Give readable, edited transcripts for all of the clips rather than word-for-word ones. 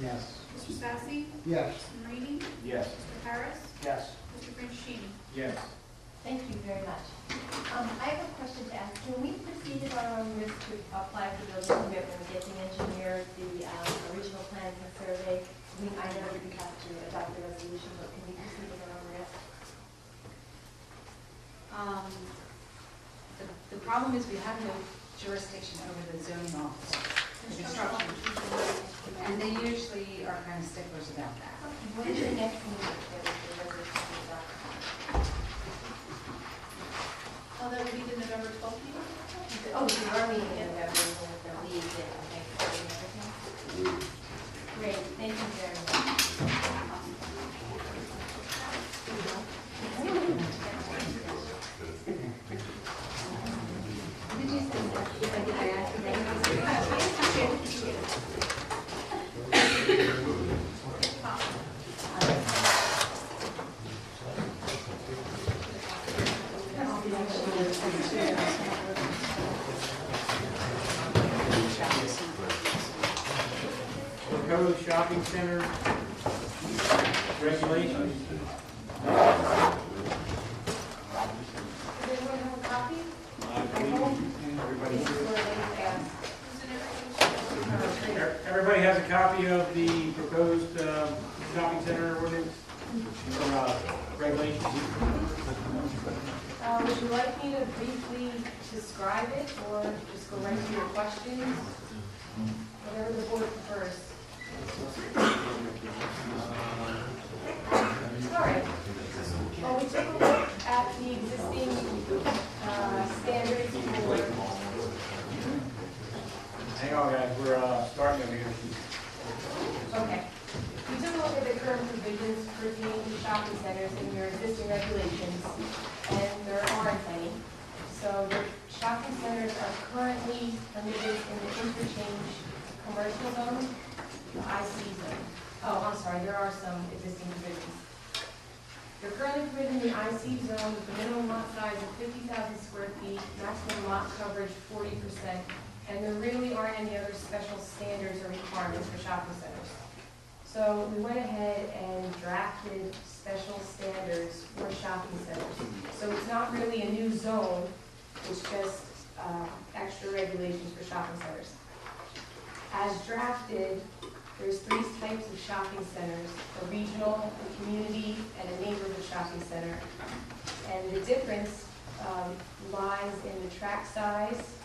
Yes. Mr. Sassy? Yes. Mr. Marini? Yes. Mr. Harris? Yes. Mr. Franchini? Yes. Thank you very much. I have a question to ask. Can we proceed at our own risk to apply for building permit when we get the engineer, the original plans and survey? I know that we have to adopt the resolution, but can we proceed at our own risk? The problem is we have no jurisdiction over the zoning officer, the construction. And they usually are kind of sticklers about that. What is the next meeting that the resolution is adopted? Oh, that would be the November 12th meeting? Oh, so you are meeting in November, the lead date, okay, and everything? Great, thank you very much. Did you say that? Did I ask you Proposed shopping center regulations. Does everyone have a copy? Everybody, This is where they ask. everybody has a copy of the proposed shopping center ordinance or regulations. Would you like me to briefly describe it or just go right to your questions? Whatever the board prefers. All right. Well, we took a look at the existing standards for. Hang on, guys, we're starting over here. Okay. We took a look at the current provisions pertaining to shopping centers in your existing regulations, and there aren't any. So the shopping centers are currently permitted in the interchange commercial zone, the IC zone. Oh, I'm sorry, there are some existing provisions. They're currently permitted in the IC zone with a minimum lot size of 50,000 square feet, maximum lot coverage 40%, and there really aren't any other special standards or requirements for shopping centers. So we went ahead and drafted special standards for shopping centers. So it's not really a new zone, it's just extra regulations for shopping centers. As drafted, there's three types of shopping centers: a regional, a community, and a neighborhood shopping center. And the difference lies in the tract size,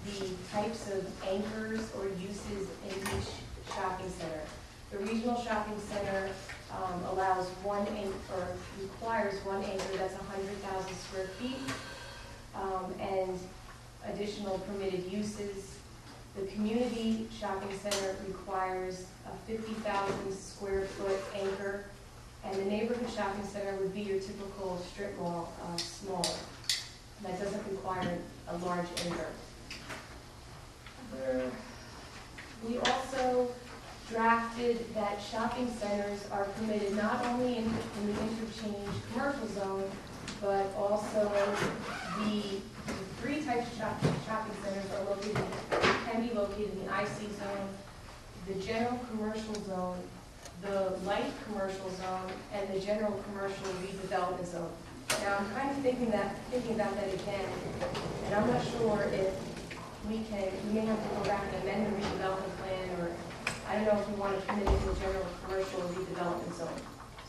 the types of anchors or uses in each shopping center. The regional shopping center allows one anchor, or requires one anchor that's 100,000 square feet, and additional permitted uses. The community shopping center requires a 50,000 square foot anchor, and the neighborhood shopping center would be your typical strip mall, smaller. That doesn't require a large anchor. We also drafted that shopping centers are permitted not only in the interchange commercial zone, but also the three types of shopping centers can be located in the IC zone, the general commercial zone, the light commercial zone, and the general commercial redevelopment zone. Now, I'm kind of thinking about that again, and I'm not sure if we may have to go back and amend the redevelopment plan, or I don't know if we want to commit it to the general commercial redevelopment zone.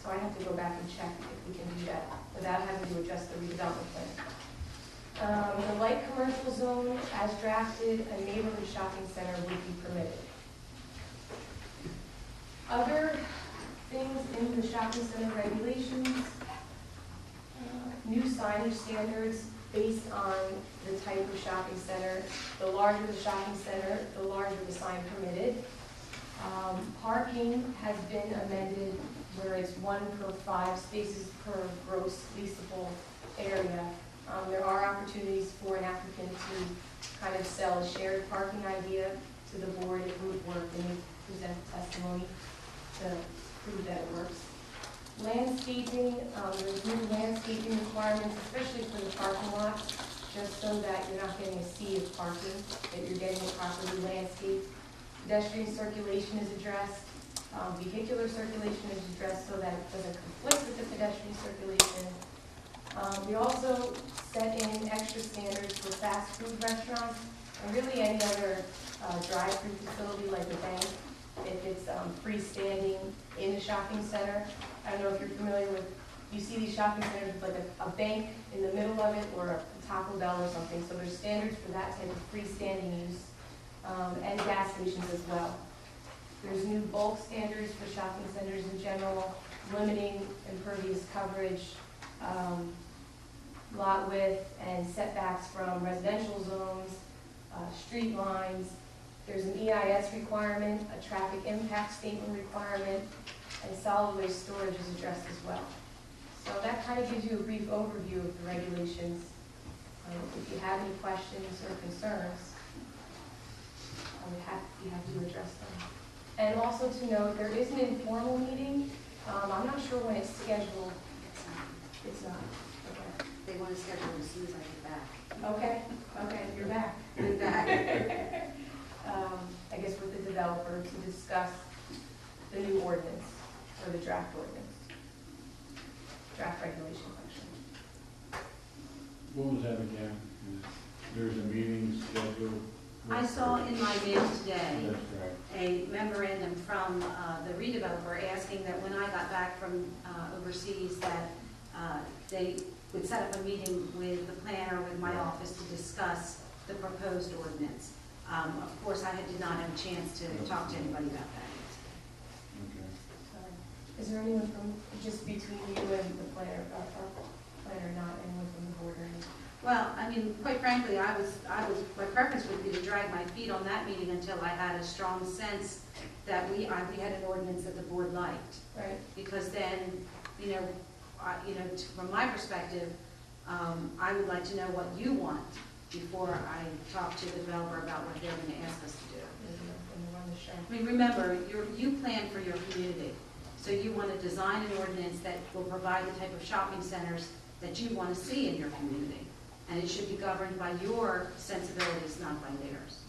So I have to go back and check if we can do that without having to adjust the redevelopment plan. The light commercial zone, as drafted, a neighborhood shopping center would be permitted. Other things in the shopping center regulations, new signage standards based on the type of shopping center. The larger the shopping center, the larger the sign permitted. Parking has been amended where it's 1 per 5 spaces per gross leasable area. There are opportunities for an applicant to kind of sell a shared parking idea to the board if it would work, and they present testimony to prove that it works. Landscaping, there's new landscaping requirements, especially for the parking lots, just so that you're not getting a sea of parking, that you're getting it properly landscaped. Pedestrian circulation is addressed. Vehicular circulation is addressed so that it doesn't conflict with the pedestrian circulation. We also set in extra standards for fast food restaurants and really any other drive-through facility like a bank, if it's freestanding in a shopping center. I don't know if you're familiar with, you see these shopping centers with like a bank in the middle of it or a Taco Bell or something. So there's standards for that type of freestanding use and gas stations as well. There's new bulk standards for shopping centers in general, limiting impervious coverage, lot width, and setbacks from residential zones, street lines. There's an EIS requirement, a traffic impact statement requirement, and solid waste storage is addressed as well. So that kind of gives you a brief overview of the regulations. If you have any questions or concerns, I'm happy to address them. And also to note, there is an informal meeting. I'm not sure when it's scheduled. It's not. Okay. They want to schedule it as soon as I get back. Okay, you're back. I'm back. I guess with the developer to discuss the new ordinance, or the draft ordinance, draft regulation section. What was that again? There's a meeting scheduled? I saw in my mail today That's correct. a memorandum from the redeveloper asking that when I got back from overseas that they would set up a meeting with the planner, with my office to discuss the proposed ordinance. Of course, I did not have a chance to talk to anybody about that. Okay. Is there anyone from, just between you and the planner, or planner, not anyone from the board or anything? Well, I mean, quite frankly, my preference would be to drag my feet on that meeting until I had a strong sense that we had an ordinance that the board liked. Right. Because then, from my perspective, I would like to know what you want before I talk to the developer about what they're going to ask us to do. I mean, remember, you plan for your community, so you want to design an ordinance that will provide the type of shopping centers that you want to see in your community. And it should be governed by your sensibilities, not by theirs.